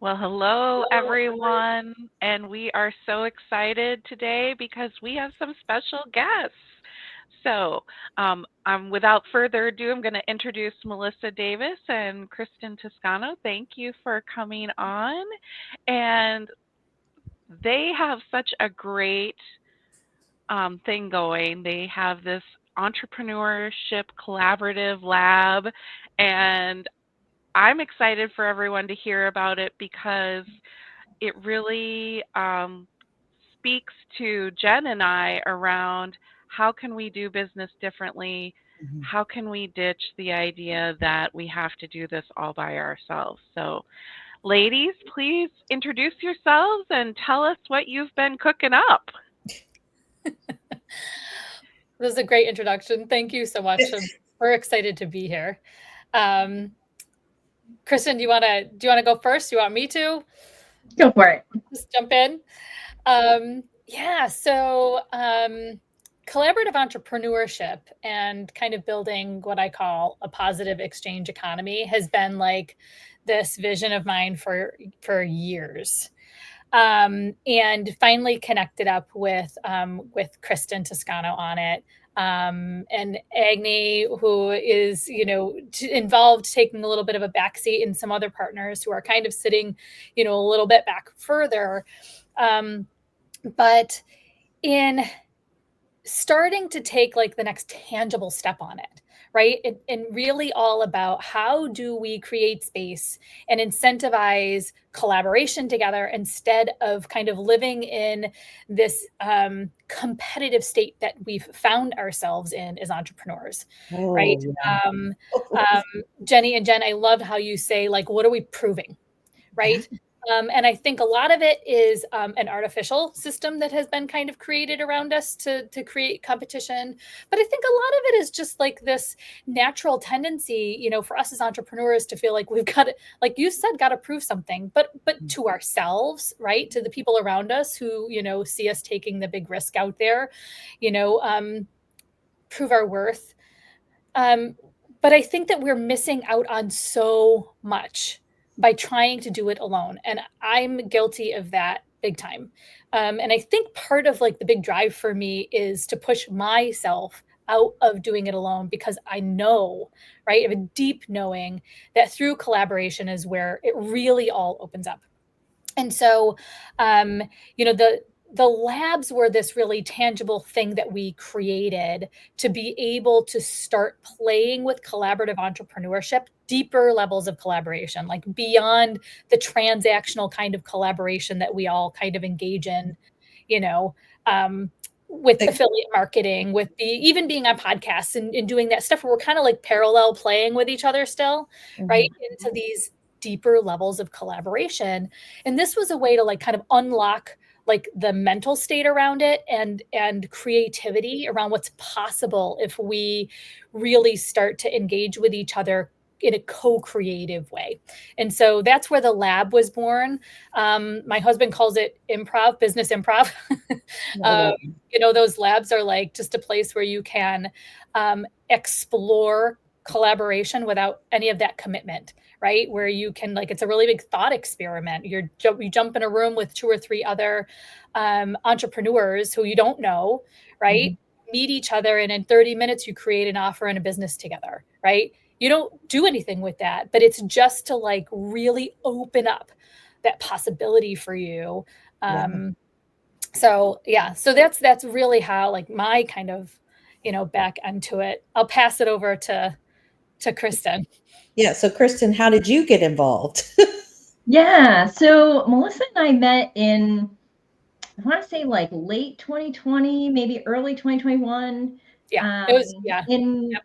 Well, hello, Hello, everyone. everyone. And we are so excited today because we have some special guests. So, without further ado, I'm going to introduce Melissa Davis and Kristen Toscano. Thank you for coming on. And they have such a great thing going. They have this entrepreneurship collaborative lab, and I'm excited for everyone to hear about it because it really speaks to Jen and I around how can we do business differently? Mhm. How can we ditch the idea that we have to do this all by ourselves? So, ladies, please introduce yourselves and tell us what you've been cooking up. This is a great introduction. Thank you so much. We're excited to be here. Um, Kristen, do you wanna go first? Do you want me to Go for it. just jump in? Yeah. Collaborative entrepreneurship and kind of building what I call a positive exchange economy has been like this vision of mine for years. And finally connected up with Kristen Toscano on it. And Agni, who is involved, taking a little bit of a backseat, and some other partners who are kind of sitting, a little bit back further. Um, but in starting to take like the next tangible step on it, right, and really all about how do we create space and incentivize collaboration together instead of kind of living in this competitive state that we've found ourselves in as entrepreneurs, right? Oh, yeah. um, um, Jenny and Jen, I love how you say, like, what are we proving, Yeah. right? And I think a lot of it is an artificial system that has been kind of created around us to create competition. But I think a lot of it is just like this natural tendency, for us as entrepreneurs to feel like we've got to, like you said, got to prove something, but to ourselves, right? To the people around us who, see us taking the big risk out there, you know, um, prove our worth. Um, but I think that we're missing out on so much by trying to do it alone. And I'm guilty of that big time. And I think part of like the big drive for me is to push myself out of doing it alone because I know, right? I have a deep knowing that through collaboration is where it really all opens up. And so, um, the labs were this really tangible thing that we created to be able to start playing with collaborative entrepreneurship, deeper levels of collaboration, like beyond the transactional kind of collaboration that we all kind of engage in, you know, um, with Like, affiliate marketing, with even being on podcasts and doing that stuff where we're kind of like parallel playing with each other still, right? mhm. Into these deeper levels of collaboration. And this was a way to like kind of unlock like the mental state around it and creativity around what's possible if we really start to engage with each other in a co-creative way. And so that's where the lab was born. My husband calls it improv, business improv. Love um, it. those labs are like just a place where you can explore collaboration without any of that commitment, right? Where you can, like, it's a really big thought experiment. You jump in a room with two or three other entrepreneurs who you don't know, right? Mhm. Meet each other, and in 30 minutes, you create an offer and a business together, right? You don't do anything with that, but it's just to like really open up that possibility for you. Yeah. So yeah, so that's really how like my kind of back into it. I'll pass it over to Kristen. Yeah. So, Kristen, how did you get involved? Yeah, so Melissa and I met in, I want to say like late 2020, maybe early 2021, Yeah, it um, was, yeah. in Yep.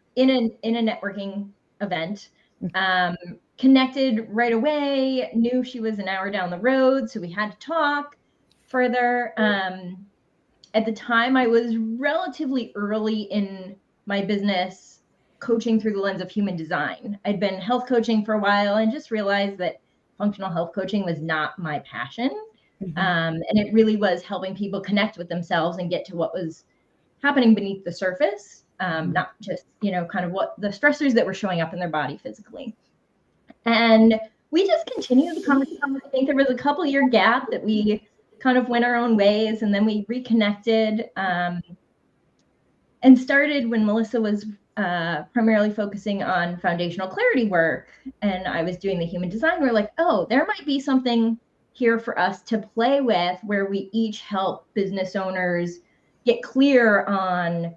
in a networking event. Um, Connected right away, knew she was an hour down the road, so we had to talk further. At the time, I was relatively early in my business coaching through the lens of human design. I'd been health coaching for a while and just realized that functional health coaching was not my passion. Mhm. And it really was helping people connect with themselves and get to what was happening beneath the surface, Mhm. not just, kind of what the stressors that were showing up in their body physically. And we just continued the conversation. I think there was a couple year gap that we kind of went our own ways, and then we reconnected and started when Melissa was primarily focusing on foundational clarity work, and I was doing the human design. We're like, oh, there might be something here for us to play with, where we each help business owners get clear on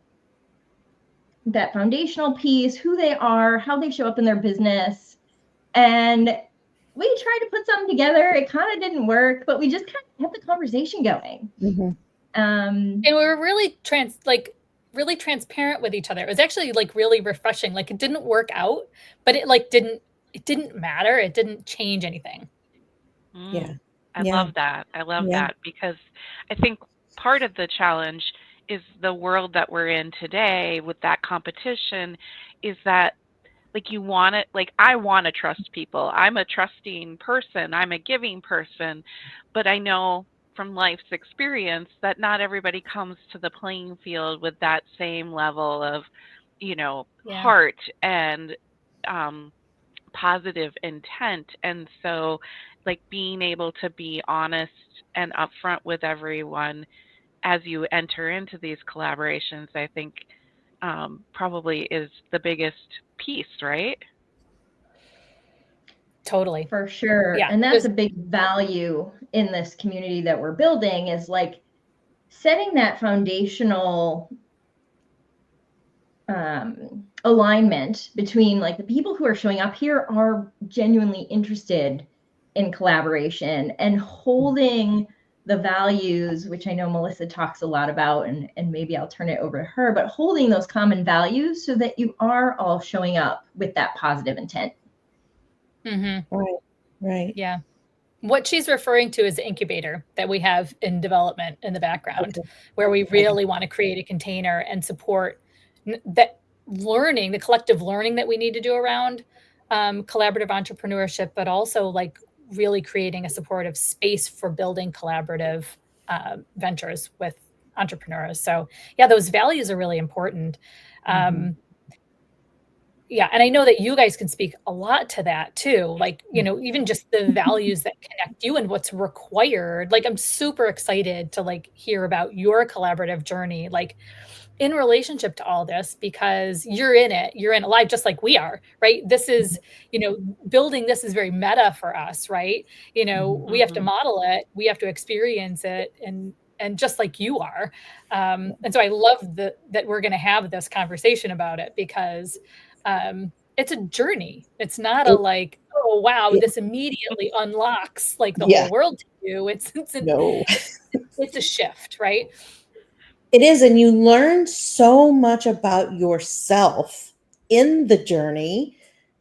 that foundational piece, who they are, how they show up in their business. And we tried to put something together. It kind of didn't work, but we just kind of kept the conversation going. Mm-hmm. And we were really transparent with each other. It was actually like really refreshing. Like it didn't work out, but it didn't matter. It didn't change anything. Yeah. I love that. I love that, because I think part of the challenge is the world that we're in today with that competition is that like you want it, like I want to trust people. I'm a trusting person. I'm a giving person, but I know from life's experience that not everybody comes to the playing field with that same level of, heart and positive intent. And so like being able to be honest and upfront with everyone as you enter into these collaborations, I think probably is the biggest piece, right? Totally. For sure. Yeah. And that's a big value in this community that we're building, is like setting that foundational alignment between like the people who are showing up here are genuinely interested in collaboration, and holding the values, which I know Melissa talks a lot about, and maybe I'll turn it over to her, but holding those common values so that you are all showing up with that positive intent. Mm-hmm. Right. Yeah. What she's referring to is the incubator that we have in development in the background, where we really want to create a container and support that learning, the collective learning that we need to do around collaborative entrepreneurship, but also like really creating a supportive space for building collaborative ventures with entrepreneurs. So yeah, those values are really important. Yeah. And I know that you guys can speak a lot to that too. Like, even just the values that connect you and what's required. Like, I'm super excited to like hear about your collaborative journey, like in relationship to all this, because you're in it live just like we are, right? This is, building this is very meta for us, right? We have to model it, we have to experience it, and just like you are. And so I love that we're going to have this conversation about it, because it's a journey. It's not a like, oh wow, this immediately unlocks like the whole world to you. It's a shift, right? It is, and you learn so much about yourself in the journey.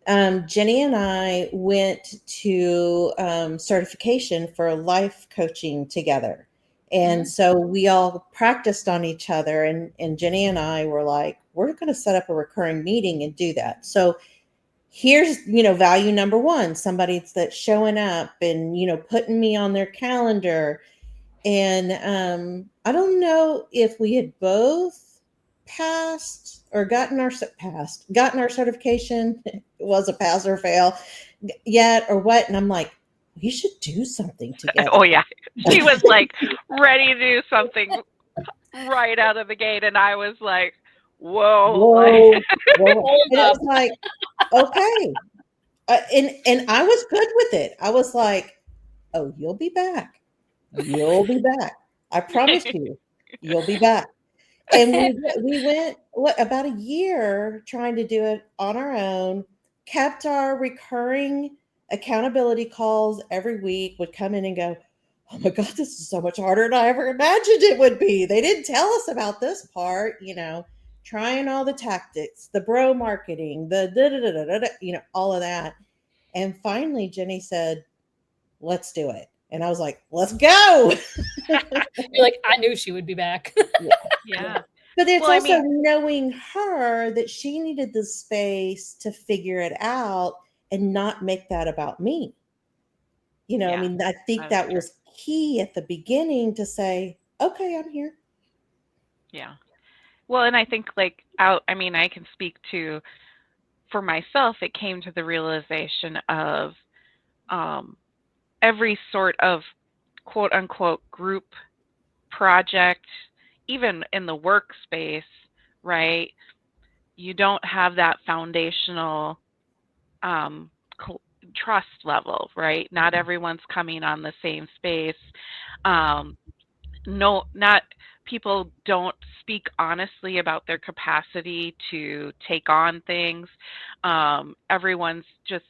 Jenny and I went to certification for life coaching together. And so we all practiced on each other, and Jenny and I were like, we're going to set up a recurring meeting and do that. So here's, value number one, somebody that's showing up and, putting me on their calendar. And I don't know if we had both passed or gotten our certification. It was a pass or fail yet or what. And I'm like, we should do something together. Oh yeah. She was like ready to do something right out of the gate. And I was like, whoa. And it was like, okay. And I was good with it. I was like, oh, you'll be back. You'll be back. I promise you, you'll be back. And we went about a year trying to do it on our own, kept our recurring accountability calls every week, would come in and go, oh my God, this is so much harder than I ever imagined it would be. They didn't tell us about this part, trying all the tactics, the bro marketing, the all of that. And finally, Jenny said, let's do it. And I was like, let's go. You're like, I knew she would be back. Yeah. But it's also knowing her that she needed the space to figure it out and not make that about me. I think that was key at the beginning to say, okay, I'm here. Yeah. Well, and I think I can speak to, for myself, it came to the realization of every sort of quote unquote group project, even in the workspace, right? You don't have that foundational um, trust level, right? Not everyone's coming on the same space. Um, no, not people don't speak honestly about their capacity to take on things. Everyone's just,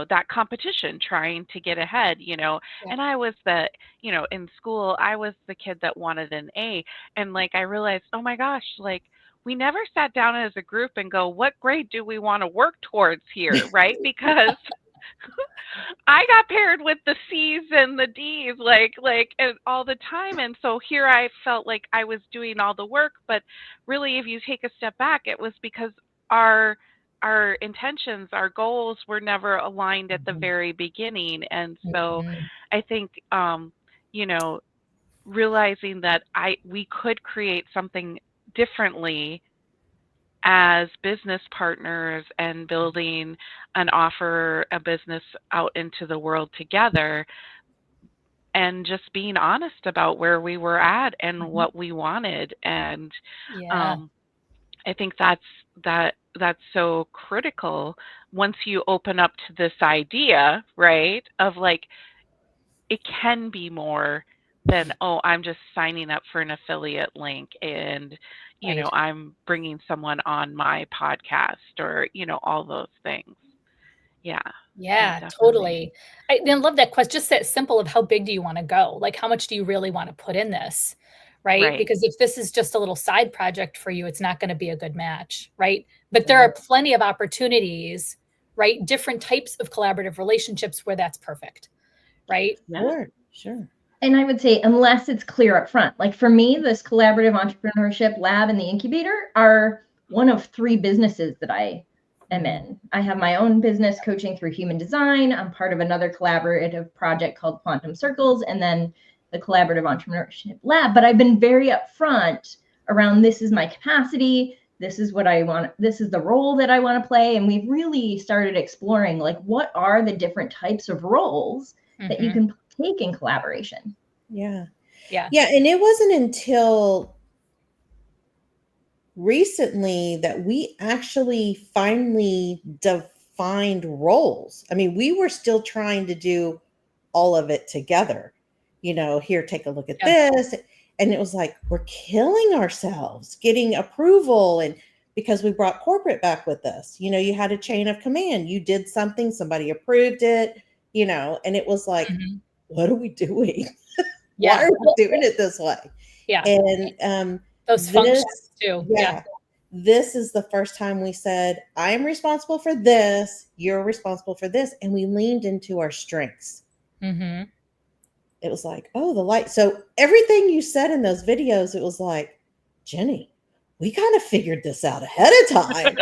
that competition trying to get ahead, Yeah. and I was the, in school, I was the kid that wanted an A. And like, I realized, oh my gosh, like, we never sat down as a group and go, what grade do we want to work towards here, right? Because I got paired with the C's and the D's and all the time, and so here I felt like I was doing all the work, but really if you take a step back, it was because our our intentions, our goals were never aligned at the very beginning. And so Mhm. I think you know realizing that we could create something differently as business partners and building a business out into the world together, and just being honest about where we were at and Mhm. what we wanted. And Yeah. um, I think that's so critical once you open up to this idea, right, of like, it can be more than, oh, I'm just signing up for an affiliate link and Right. I'm bringing someone on my podcast, or all those things. Yeah. Yeah, Yeah, definitely. totally. I then love that question. Just that simple of how big do you want to go? Like, how much do you really want to put in this? Right? Right. Because if this is just a little side project for you, it's not going to be a good match. Right. But there Right. are plenty of opportunities, right? Different types of collaborative relationships where that's perfect. Right. Yeah. Sure. Sure. And I would say, unless it's clear up front, like for me, this Collaborative Entrepreneurship Lab and the incubator are one of 3 businesses that I am in. I have my own business coaching through human design. I'm part of another collaborative project called Quantum Circles, and then the Collaborative Entrepreneurship Lab. But I've been very upfront around, this is my capacity, this is what I want, this is the role that I want to play. And we've really started exploring, like, what are the different types of roles that you Hmm. can take in collaboration. Yeah. Yeah. Yeah. And it wasn't until recently that we actually finally defined roles. I mean, we were still trying to do all of it together. Here, take a look at Yeah. this. And it was like, we're killing ourselves getting approval. And because we brought corporate back with us, you had a chain of command. You did something, somebody approved it, and it was like, Mhm. what are we doing? Why Yeah. are we doing it this way? Yeah. And Those functions this, too. Yeah. yeah, this is the first time we said, I am responsible for this, you're responsible for this. And we leaned into our strengths. Hmm. It was like, oh, the light. So everything you said in those videos, it was like, Jenny, we kind of figured this out ahead of time.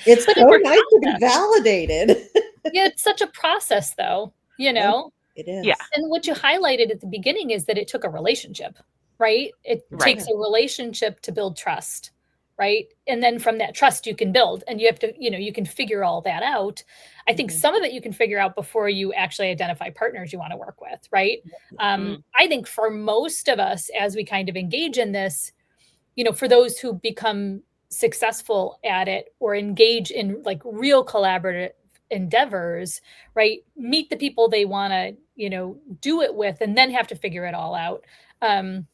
It's But so it's a nice to be process. validated. Yeah, it's such a process though, you Oh, know? it Yeah. is. And what you highlighted at the beginning is that it took a relationship, right? It Right. takes a relationship to build trust, right? And then from that trust you can build, and you have to, you can figure all that out. I think Mhm. some of it you can figure out before you actually identify partners you want to work with, right? Mm. I think for most of us, as we kind of engage in this, for those who become successful at it or engage in like real collaborative endeavors, right? Meet the people they want to, do it with, and then have to figure it all out. Um,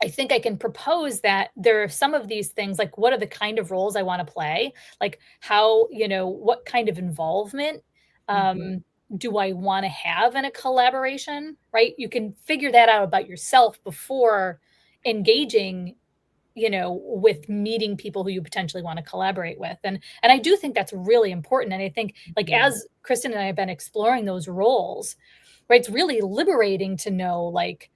I think I can propose that there are some of these things, like what are the kind of roles I want to play? Like how, what kind of involvement Mhm. um, do I want to have in a collaboration, right? You can figure that out about yourself before engaging with meeting people who you potentially want to collaborate with. And I do think that's really important. And I think like Mhm. as Kristen and I have been exploring those roles, right, it's really liberating to know like,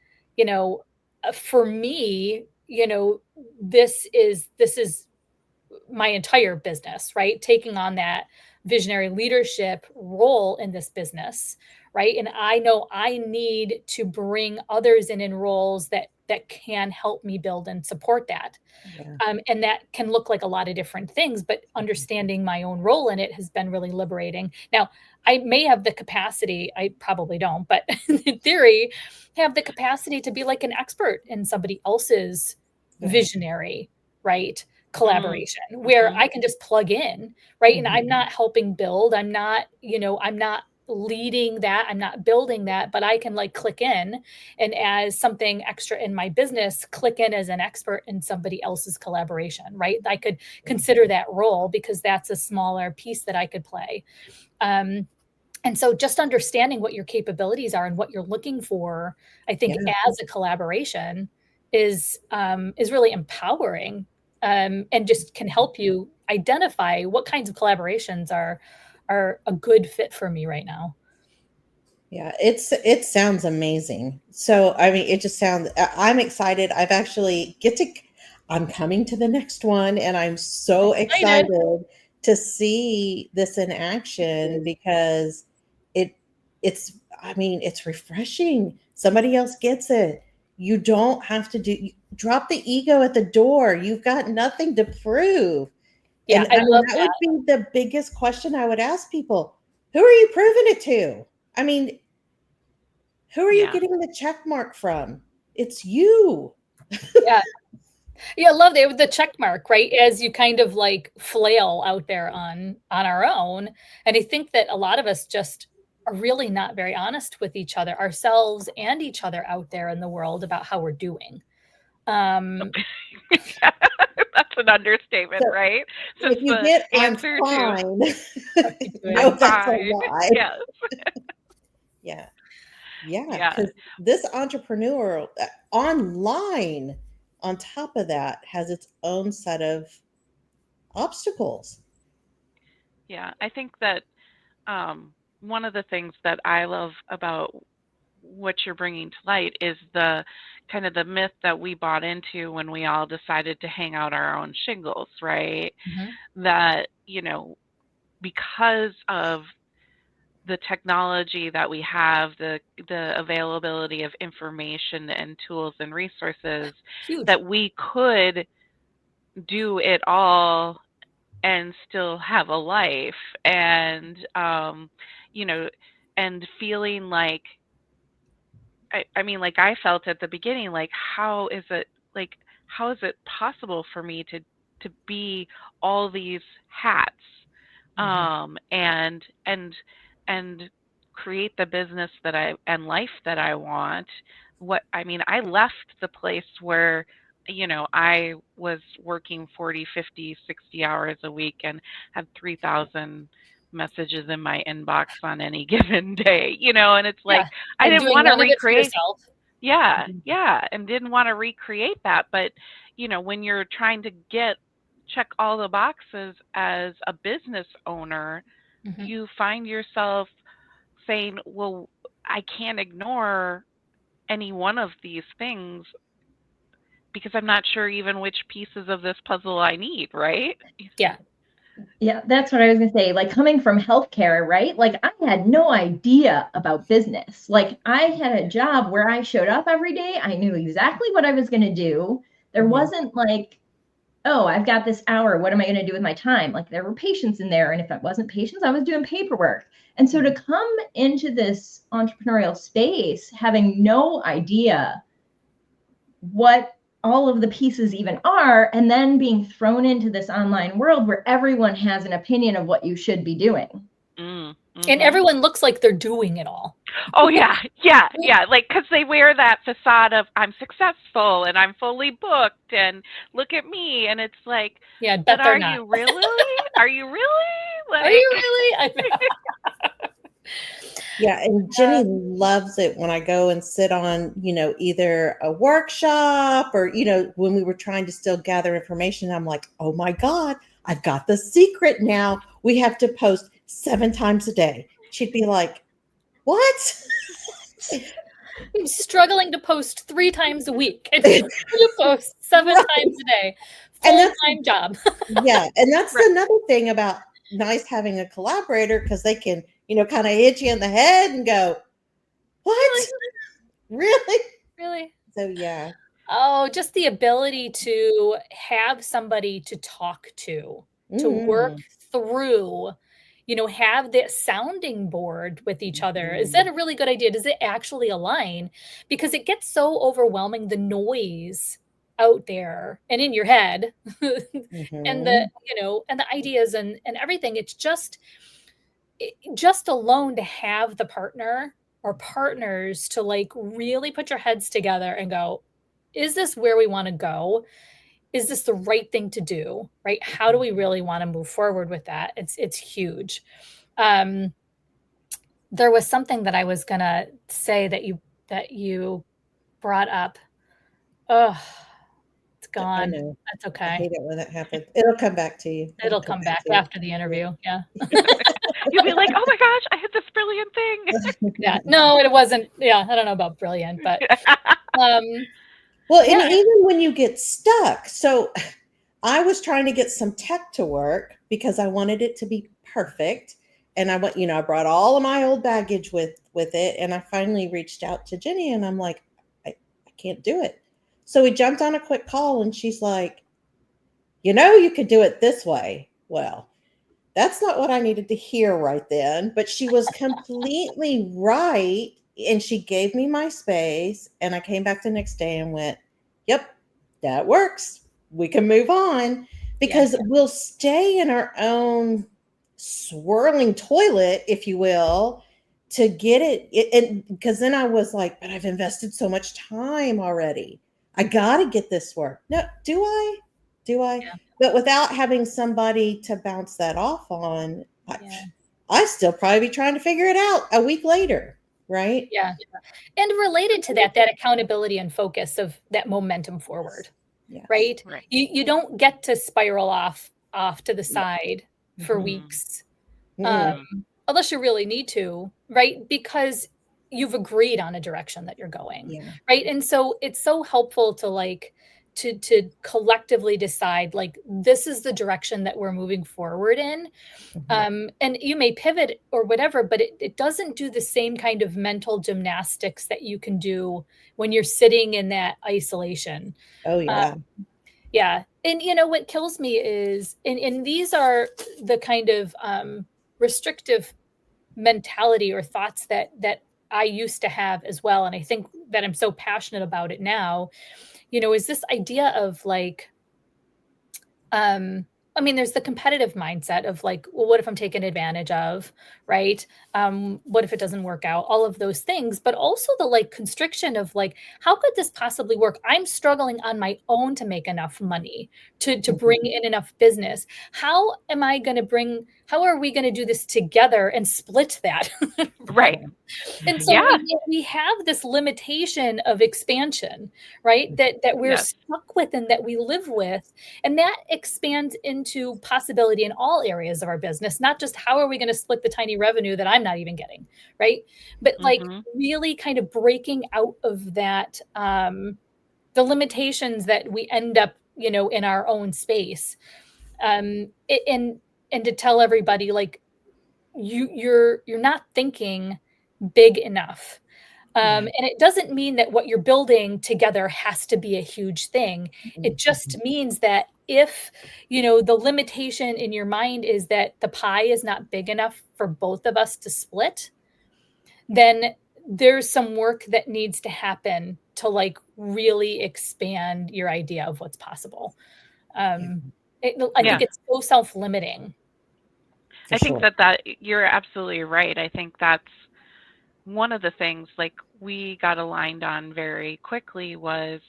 for me, this is my entire business, right? Taking on that visionary leadership role in this business, right? And I know I need to bring others in roles that that can help me build and support that. Yeah. And that can look like a lot of different things, but understanding my own role in it has been really liberating. Now, I may have the capacity, I probably don't, but in theory, have the capacity to be like an expert in somebody else's visionary, right? Collaboration, where I can just plug in, right? And I'm not helping build, I'm not leading that, I'm not building that, but I can like click in, and as something extra in my business, click in as an expert in somebody else's collaboration, right? I could consider that role because that's a smaller piece that I could play. And so just understanding what your capabilities are and what you're looking for, I think as a collaboration is really empowering, and just can help you identify what kinds of collaborations are a good fit for me right now. Yeah, it sounds amazing. So, I mean, it just sounds, I'm excited. I'm coming to the next one, and I'm so excited to see this in action because it's refreshing. Somebody else gets it. You don't have to drop the ego at the door. You've got nothing to prove. Yeah, And I love that would be the biggest question I would ask people. Who are you proving it to? I mean, who are you getting the check mark from? It's you. Yeah. Yeah, I love the check mark, right? As you kind of like flail out there on our own. And I think that a lot of us just are really not very honest with each other, ourselves and each other out there in the world about how we're doing. That's an understatement, So, right? if you get I'm fine, no, that's a lie. Yes. Yeah, because this entrepreneur online, on top of that, has its own set of obstacles. Yeah, I think that one of the things that I love about what you're bringing to light is the kind of the myth that we bought into when we all decided to hang out our own shingles, right? That, because of the technology that we have, the availability of information and tools and resources, that we could do it all and still have a life, and and feeling like, I mean, like I felt at the beginning, like how is it possible for me to be all these hats, and create the business and life that I want. I left the place where I was working 40, 50, 60 hours a week and had 3,000 messages in my inbox on any given day, and it's like I didn't want to recreate. Yeah, and didn't want to recreate that. But when you're trying to check all the boxes as a business owner, you find yourself saying, well, I can't ignore any one of these things because I'm not sure even which pieces of this puzzle I need, right? Yeah, that's what I was going to say. Like, coming from healthcare, right? Like, I had no idea about business. Like, I had a job where I showed up every day. I knew exactly what I was going to do. There wasn't like, oh, I've got this hour. What am I going to do with my time? Like, there were patients in there. And if it wasn't patients, I was doing paperwork. And so to come into this entrepreneurial space, having no idea what all of the pieces even are, and then being thrown into this online world where everyone has an opinion of what you should be doing. And everyone looks like they're doing it all. Oh, yeah. Like, because they wear that facade of I'm successful and I'm fully booked and look at me. And it's like, but are you really? Are you really? Like, are you really? Yeah, and Jenny loves it when I go and sit on, either a workshop or, when we were trying to still gather information, I'm like, oh my God, I've got the secret now. We have to post 7 times a day. She'd be like, what? I'm struggling to post 3 times a week. And you post 7 times a day. Full-time job. Yeah, and that's another thing about nice having a collaborator, because they can, kind of hit you in the head and go, what? Really? Really? So, yeah. Oh, just the ability to have somebody to talk to work Mm. through, have that sounding board with each other. Is that a really good idea? Does it actually align? Because it gets so overwhelming, the noise out there and in your head and Mm-hmm. and the ideas and everything. It's just alone to have the partner or partners to like really put your heads together and go, is this where we want to go? Is this the right thing to do? Right? How do we really want to move forward with that? It's huge. Um, there was something that I was gonna say that you brought up. Oh, it's I gone. know. That's I okay. hate it when that happens. It'll come back to you. It'll It'll come come back back to after the you. interview. Yeah. You'll be like, oh my gosh, I had this brilliant thing. Yeah. No, it wasn't. Yeah. I don't know about brilliant, but um, Well, and yeah. even when you get stuck. So I was trying to get some tech to work because I wanted it to be perfect. And I brought all of my old baggage with it. And I finally reached out to Jenny and I'm like, I can't do it. So we jumped on a quick call and she's like, you could do it this way. Well, that's not what I needed to hear right then, but she was completely right. And she gave me my space. And I came back the next day and went, yep, that works. We can move on Yeah. because we'll stay in our own swirling toilet, if you will, to get it. And because then I was like, but I've invested so much time already. I got to get this work. No, do I? Do I? Yeah. But without having somebody to bounce that off on, Yeah. I still probably be trying to figure it out a week later, right? Yeah. And related to that accountability and focus of that momentum forward, Yes. right? Right. You don't get to spiral off to the No. side for Mhm. weeks, um, Mm-mm. unless you really need to, right? Because you've agreed on a direction that you're going, Yeah. right? And so it's so helpful to like to collectively decide like this is the direction that we're moving forward in. Mhm. And you may pivot or whatever, but it doesn't do the same kind of mental gymnastics that you can do when you're sitting in that isolation. Oh Uh, yeah. yeah. And what kills me is, and these are the kind of restrictive mentality or thoughts that I used to have as well. And I think that I'm so passionate about it now, is this idea of like, um, I mean, there's the competitive mindset of like, well, what if I'm taken advantage of, right? What if it doesn't work out? All of those things, but also the like constriction of like, how could this possibly work? I'm struggling on my own to make enough money to bring Mhm. in enough business. How are we going to do this together and split that? Right. And Mhm. so Yeah. we have this limitation of expansion, right? That we're Yes. stuck with and that we live with. And that expands into possibility in all areas of our business, not just how are we going to split the tiny revenue that I'm not even getting, right? But like Hmm. really kind of breaking out of that, the limitations that we end up, in our own space. And to tell everybody like you're not thinking big enough. Yeah. And it doesn't mean that what you're building together has to be a huge thing. It just Mhm. means that if, the limitation in your mind is that the pie is not big enough for both of us to split, then there's some work that needs to happen to like really expand your idea of what's possible. Yeah. Um, I Yeah. think it's so self-limiting. For I think sure. that you're absolutely right. I think that's one of the things like we got aligned on very quickly was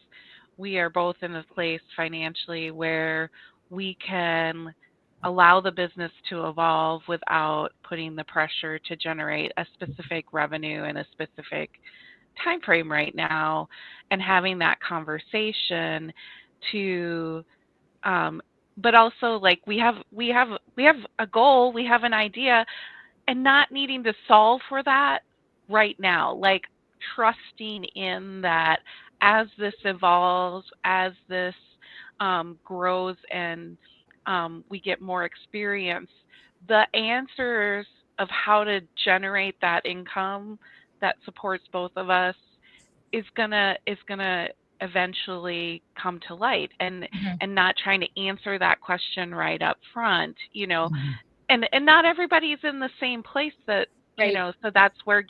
we are both in a place financially where we can allow the business to evolve without putting the pressure to generate a specific revenue in a specific time frame right now, and having that conversation to um but also like we have a goal, we have an idea, and not needing to solve for that right now, like trusting in that as this evolves, as this grows, and we get more experience, the answers of how to generate that income that supports both of us is gonna eventually come to light, and Mhm. not trying to answer that question right up front, Mhm. and not everybody's in the same place that, Right. so that's where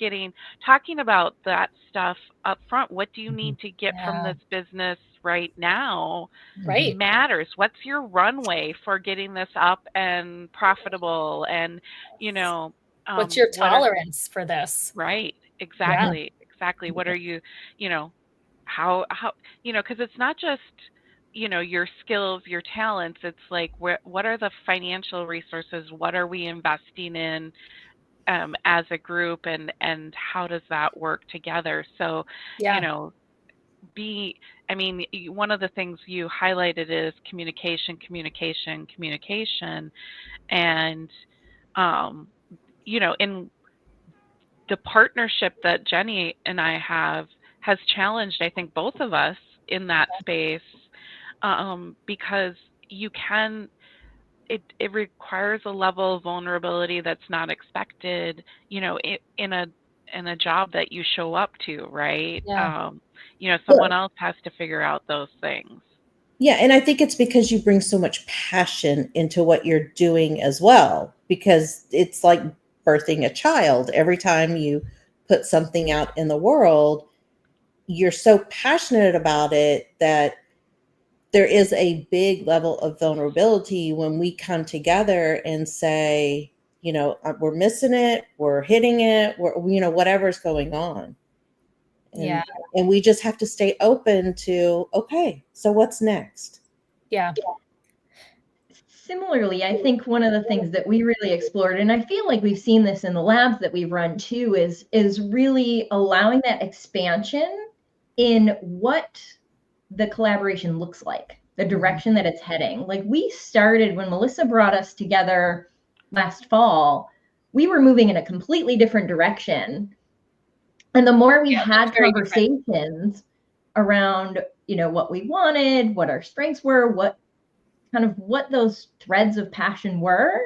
talking about that stuff up front. What do you Mhm. need to get from Yeah. this business right now Mhm. Right. matters. What's your runway for getting this up and profitable? And, you know, What's your what are, tolerance for this? right, Yeah. Mhm. exactly. What are you, you know, how, because it's not just, your skills, your talents. It's like, what are the financial resources? What are we investing in as a group, and how does that work together? So, you Yeah. know, be I mean, one of the things you highlighted is communication, communication, communication. And um in the partnership that Jenny and I have has challenged, I think, both of us in that space, because you can it requires a level of vulnerability that's not expected, in a job that you show up to, right? Yeah. Someone else has to figure out those things. Yeah, and I think it's because you bring so much passion into what you're doing as well, because it's like birthing a child. Every time you put something out in the world, you're so passionate about it that there is a big level of vulnerability when we come together and say, we're missing it, we're hitting it, whatever's going on. Yeah. And we just have to stay open to, okay, so what's next? Yeah. Similarly, I think one of the things that we really explored, and I feel like we've seen this in the labs that we've run too, is really allowing that expansion in what the collaboration looks like, the direction that it's heading. Like we started when Melissa brought us together last fall, we were moving in a completely different direction. And the more we Yeah. That's had very different. conversations around, what we wanted, what our strengths were, what those threads of passion were,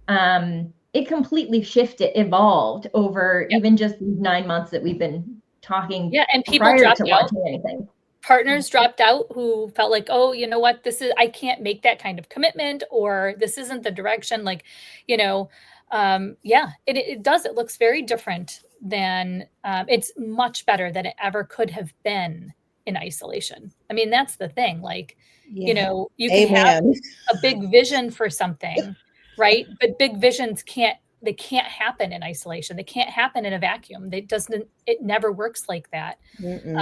it completely shifted, evolved over Yeah. even just these 9 months that we've been talking Yeah. And people prior dropped to out. launching anything. Partners dropped out who felt like, oh, you know what, I can't make that kind of commitment, or this isn't the direction. Like, yeah, it does. It looks very different than, it's much better than it ever could have been in isolation. I mean, that's the thing. Like, Yeah. you can have Amen. a big vision for something, right? But big visions can't happen in isolation. They can't happen in a vacuum. It never works like that. Mm-mm.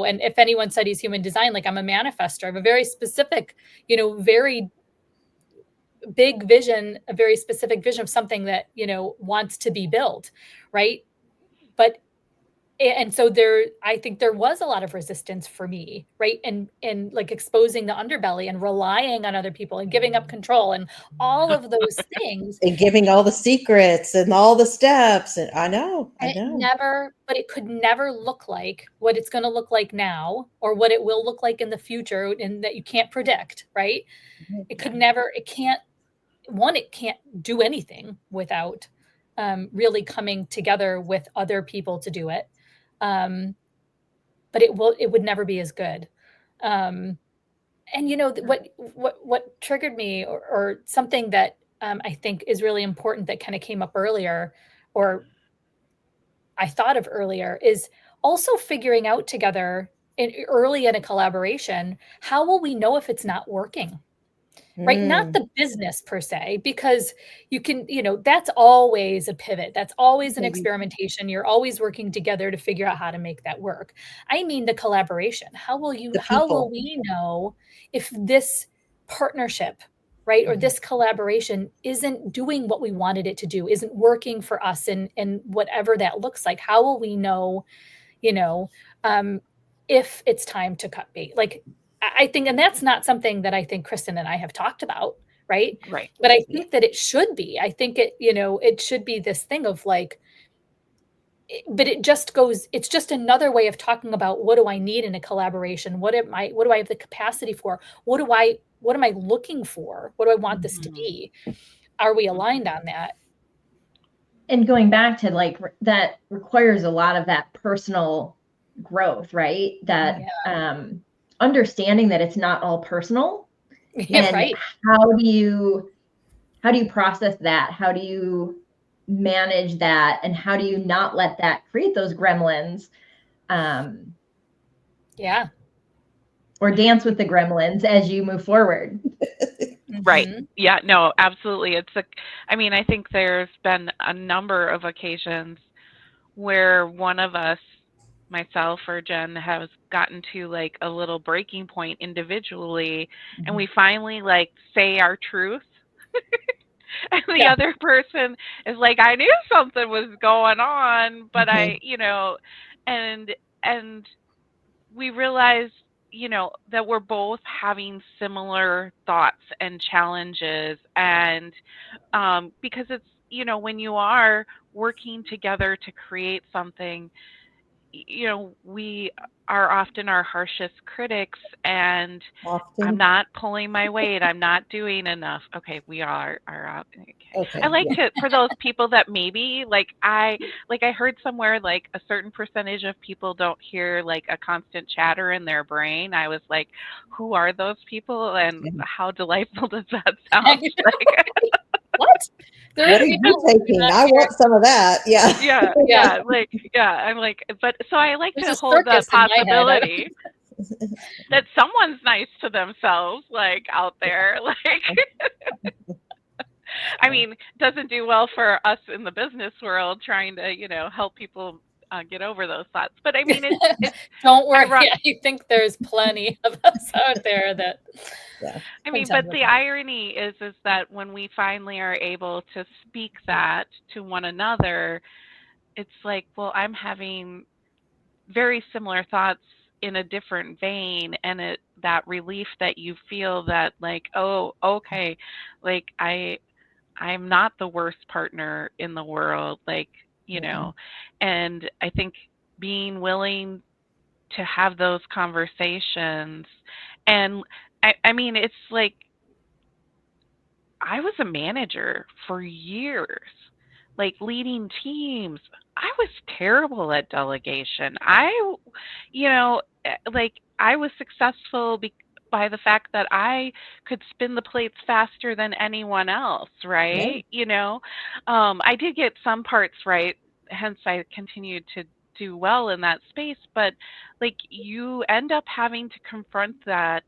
And if anyone studies human design, like I'm a manifestor, I have a very specific, very big vision, a very specific vision of something that, wants to be built, right? But and so I think there was a lot of resistance for me, right? And like exposing the underbelly and relying on other people and giving up control and all of those things. And giving all the secrets and all the steps. And I And know. but it could never look like what it's going to look like now, or what it will look like in the future, and that you can't predict, right? It can't, it can't do anything without really coming together with other people to do it. Um, but it would never be as good. Um, and what triggered me, or something that I think is really important that kind of came up earlier, or I thought of earlier, is also figuring out together early in a collaboration, how will we know if it's not working? Right? Not Mm. the business per se, because that's always a pivot. That's always an Maybe experimentation. You're always working together to figure out how to make that work. I mean, the collaboration. the How will people. we know if this partnership, right, or Mhm. this collaboration isn't doing what we wanted it to do, isn't working for us, and whatever that looks like? How will we know, you know, um, if it's time to cut bait? Like, I think, and that's not something that I think Kristen and I have talked about, right? Right. But I Yeah. think that it should be. I think it should be this thing of like, but it's just another way of talking about, what do I need in a collaboration? What do I have the capacity for? What am I looking for? What do I want this to Mhm. be? Are we aligned Mhm. on that? And going back to that requires a lot of that personal growth, right? That understanding that it's not all personal. Yeah, And right. how do you process that? How do you manage that? And how do you not let that create those gremlins? Yeah. Or dance with the gremlins as you move forward. Right. Mhm. Yeah, no, absolutely. I mean, I think there's been a number of occasions where one of us, myself or Jen, has gotten to like a little breaking point individually, and we finally like say our truth. And the Yeah. other person is like, I knew something was going on, but Mhm. and we realize, that we're both having similar thoughts and challenges. And because it's, when you are working together to create something, we are often our harshest critics, and I'm Often. not pulling my weight. I'm not doing enough. Okay, we are out. Okay. I Okay. like Yeah. to, for those people that maybe I heard somewhere like a certain percentage of people don't hear like a constant chatter in their brain. I was like, who are those people and Yeah. how delightful does that sound? Like, What? There What are are people you who do taking? not I hear. want some of that. Yeah. yeah, Yeah. yeah, like yeah, I'm like, but so I like There's to a hold the circus in my head. I don't. possibility that someone's nice to themselves, like out there, like I mean, doesn't do well for us in the business world trying to, help people get over those thoughts. But I mean, it's Don't worry. ironic. Yeah, I think there's plenty of us out there that Yeah. I mean, but contend with the that. irony is that when we finally are able to speak that to one another, it's like, well, I'm having very similar thoughts in a different vein, and that relief that you feel that like, oh, okay, like I'm not the worst partner in the world, like, Mm-mm. and I think being willing to have those conversations. And I mean, it's like I was a manager for years, like leading teams. I was terrible at delegation. Like I was successful by the fact that I could spin the plates faster than anyone else, Yeah. right? I did get some parts right, hence I continued to do well in that space. But like you end up having to confront that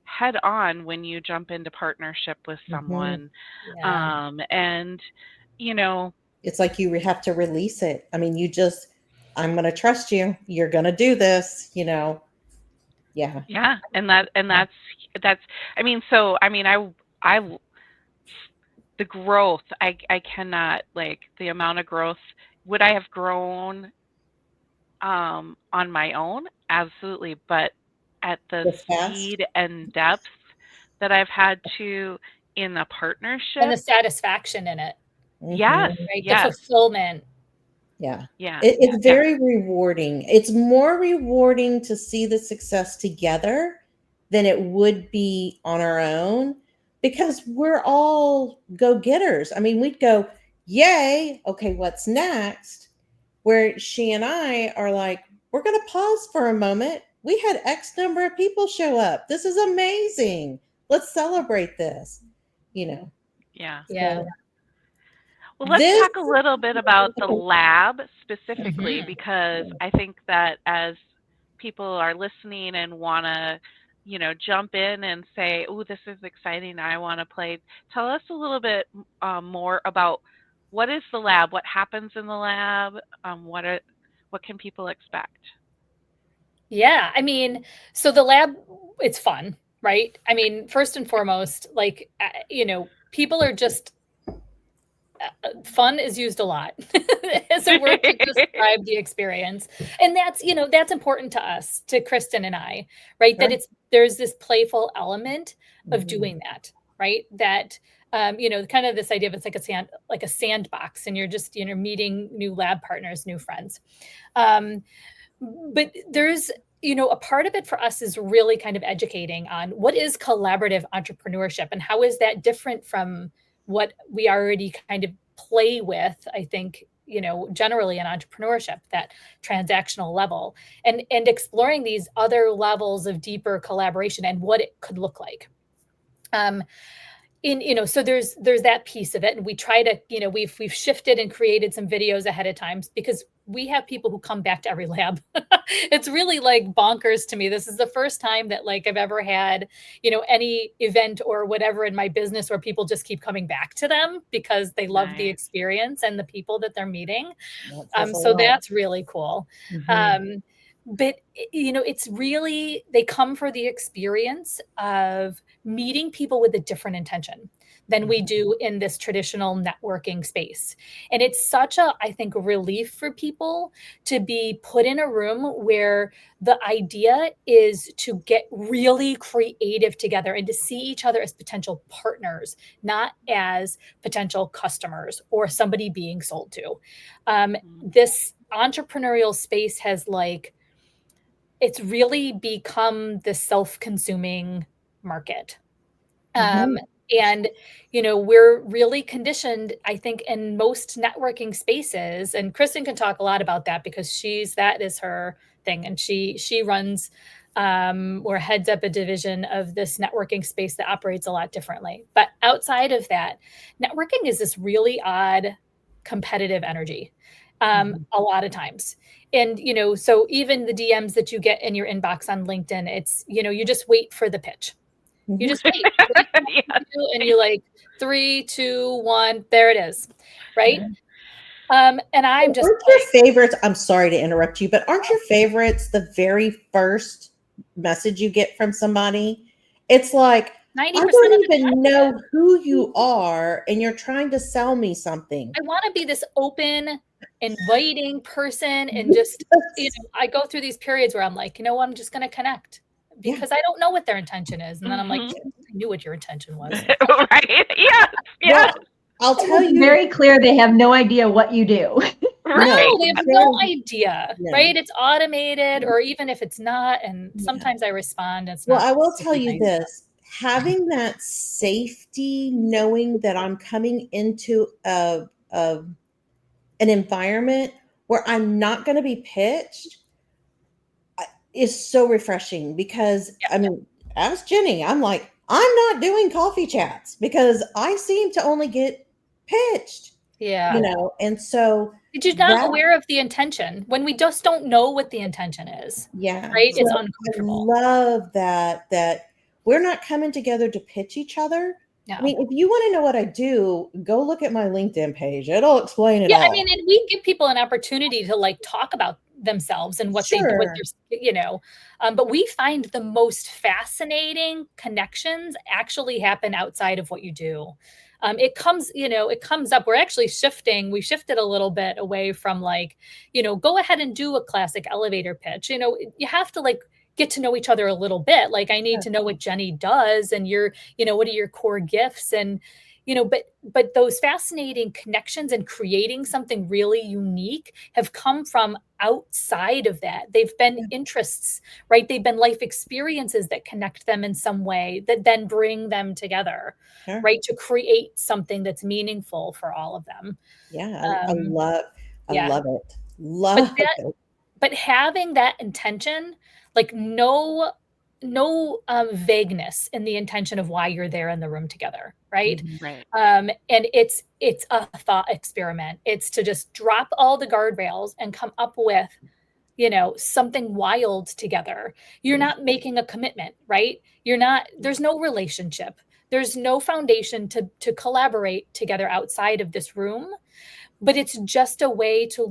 head on when you jump into partnership with Hmm. someone. Yeah. And, you know, It's like you have to release it. I mean, I'm going to trust you. You're going to do this. Yeah. yeah, that's, I mean, so, I mean, I, the growth, I cannot, like, the amount of growth, would I have grown on my own? Absolutely. But at the This fast. speed and depth that I've had to in a And partnership, the satisfaction in it, yes, Hmm. right? The yes, fulfillment. Yeah. yeah, It's yeah. very rewarding. It's more rewarding to see the success together than it would be on our own because we're all go getters. I mean, we'd go, yay, okay, what's next? Where she and I are like, we're going to pause for a moment. We had X number of people show up. This is amazing. Let's celebrate this, you know. Yeah. Yeah. So Well, let's this, talk a little bit about the lab specifically, Mhm. because I think that as people are listening and want to, jump in and say, "Oh, this is exciting. I want to play." Tell us a little bit more about what is the lab, what happens in the lab, what can people expect? Yeah, I mean, so the lab, it's fun, right? I mean, first and foremost, like, people are just fun is used a lot as a word to describe the experience. And that's important to us, to Kristen and I, right? That sure. there's this playful element of Mhm. doing that, right? That kind of this idea of it's like a sandbox, and you're just, meeting new lab partners, new friends. Um, but there's a part of it for us is really kind of educating on what is collaborative entrepreneurship and how is that different from what we already kind of play with, I think, generally in entrepreneurship, that transactional level, and exploring these other levels of deeper collaboration and what it could look like. So there's that piece of it, and we try to, we've shifted and created some videos ahead of time because we have people who come back to every lab. It's really like bonkers to me. This is the first time that like I've ever had, any event or whatever in my business where people just keep coming back to them because they love the experience and the people that they're meeting. So that's really cool. But it's really, they come for the experience of meeting people with a different intention than we do in this traditional networking space. And it's such a, I think, relief for people to be put in a room where the idea is to get really creative together and to see each other as potential partners, not as potential customers or somebody being sold to. This entrepreneurial space has it's really become the self-consuming market. And, we're really conditioned, I think, in most networking spaces, and Kristen can talk a lot about that because that is her thing. And she runs or heads up a division of this networking space that operates a lot differently. But outside of that, networking is this really odd competitive energy. A lot of times. And, so even the DMs that you get in your inbox on LinkedIn, it's, you just wait for the pitch. You just wait. And you're like, 3, 2, 1, there it is. Right. And I'm just. Aren't your favorites, I'm sorry to interrupt you, but aren't your favorites the very first message you get from somebody? It's like, 90% I don't even know who you are, and you're trying to sell me something. I want to be this open, inviting person, and just, I go through these periods where I'm like, I'm just going to connect because I don't know what their intention is. And then I'm like, I knew what your intention was. Right. Yes. Yes. Well, I'll tell you. Very clear. They have no idea what you do. Right. No, they have no idea. Yeah. Right. It's automated, or even if it's not. And sometimes I respond. It's not. Well, I will tell you this. Having that safety, knowing that I'm coming into an environment where I'm not going to be pitched is so refreshing because, ask Jenny, I'm like, I'm not doing coffee chats because I seem to only get pitched. Yeah. And so. But you're not aware of the intention when we just don't know what the intention is. Yeah. Right. So it's uncomfortable. I love that we're not coming together to pitch each other. No. I mean, if you want to know what I do, go look at my LinkedIn page. It'll explain it all. Yeah, and we give people an opportunity to talk about themselves and what they do with their, but we find the most fascinating connections actually happen outside of what you do. It comes up. We're actually shifting. We shifted a little bit away from go ahead and do a classic elevator pitch. You have to get to know each other a little bit. I need to know what Jennie does and what are your core gifts and, but those fascinating connections and creating something really unique have come from outside of that. They've been interests, right? They've been life experiences that connect them in some way that then bring them together, right? To create something that's meaningful for all of them. Yeah. I love it. Love it. But having that intention, no vagueness in the intention of why you're there in the room together, right? Right. And it's a thought experiment. It's to just drop all the guardrails and come up with, something wild together. You're not making a commitment, right? There's no relationship. There's no foundation to collaborate together outside of this room, but it's just a way to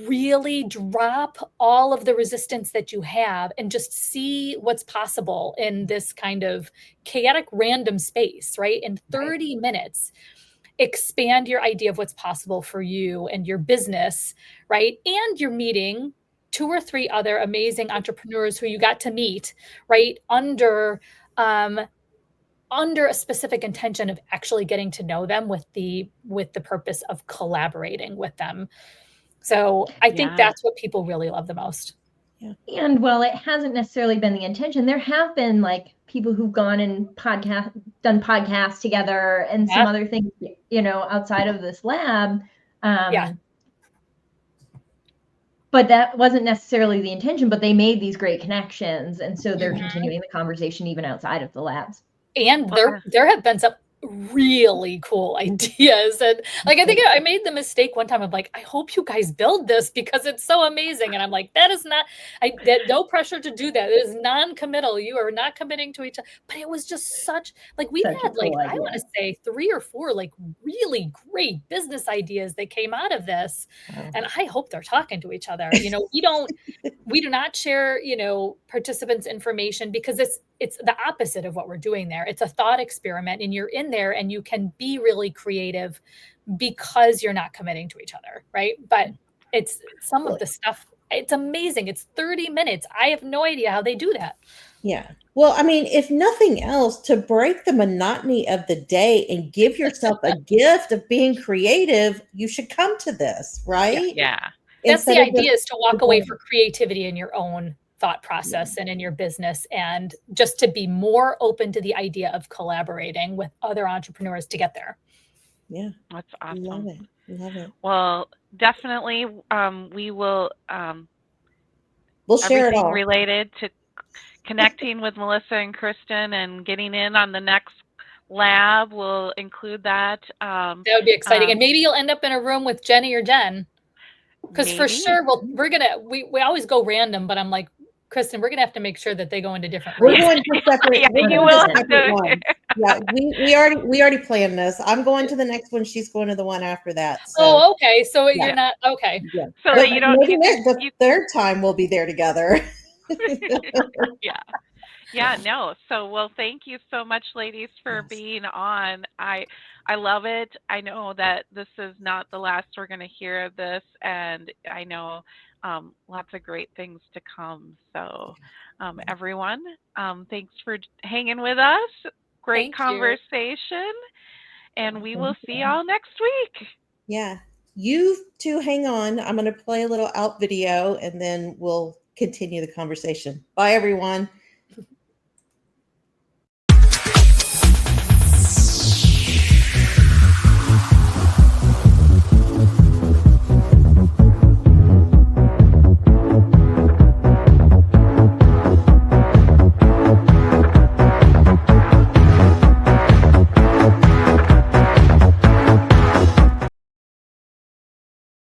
really drop all of the resistance that you have and just see what's possible in this kind of chaotic random space, right? In 30 minutes, expand your idea of what's possible for you and your business, right? And you're meeting 2 or 3 other amazing entrepreneurs who you got to meet, right? Under a specific intention of actually getting to know them with the purpose of collaborating with them. So I think that's what people really love the most. Yeah. And while it hasn't necessarily been the intention, there have been people who've gone and done podcasts together and some other things, outside of this lab. Yeah. But that wasn't necessarily the intention, but they made these great connections. And so they're continuing the conversation even outside of the labs. And there have been some really cool ideas. And like, I think I made the mistake one time of like, I hope you guys build this because it's so amazing. And I'm like, that is not, no pressure to do that. It is non-committal. You are not committing to each other. But it was just such, like, we had like, I want to say 3 or 4 like really great business ideas that came out of this. Wow. And I hope they're talking to each other. You know, we do not share, you know, participants' information because it's the opposite of what we're doing there. It's a thought experiment, and you're in there and you can be really creative because you're not committing to each other, right? But it's some of the stuff, it's amazing. It's 30 minutes. I have no idea how they do that. Yeah. Well, I mean, if nothing else, to break the monotony of the day and give yourself a gift of being creative, you should come to this, right? Yeah. That's the idea, is to walk away for creativity in your own thought process and in your business, and just to be more open to the idea of collaborating with other entrepreneurs to get there. Yeah. That's awesome. Love it. Love it. Well, definitely we will we'll share it all related to connecting with Melissa and Kristen and getting in on the next lab. We'll include that. That would be exciting. And maybe you'll end up in a room with Jennie or Jen. Because for sure, we always go random, but I'm like, Kristen, we're gonna have to make sure that they go into different rooms. We're going to separate. Yeah, we already planned this. I'm going to the next one. She's going to the one after that. So. Oh, okay. So you're not okay. Yeah. So that you don't. Maybe the third time we'll be there together. Yeah, no. So, well, thank you so much, ladies, for being on. I love it. I know that this is not the last we're going to hear of this, and I know lots of great things to come. So, everyone, thanks for hanging with us. Great conversation, and we will see y'all next week. Yeah. You two hang on. I'm going to play a little out video, and then we'll continue the conversation. Bye, everyone.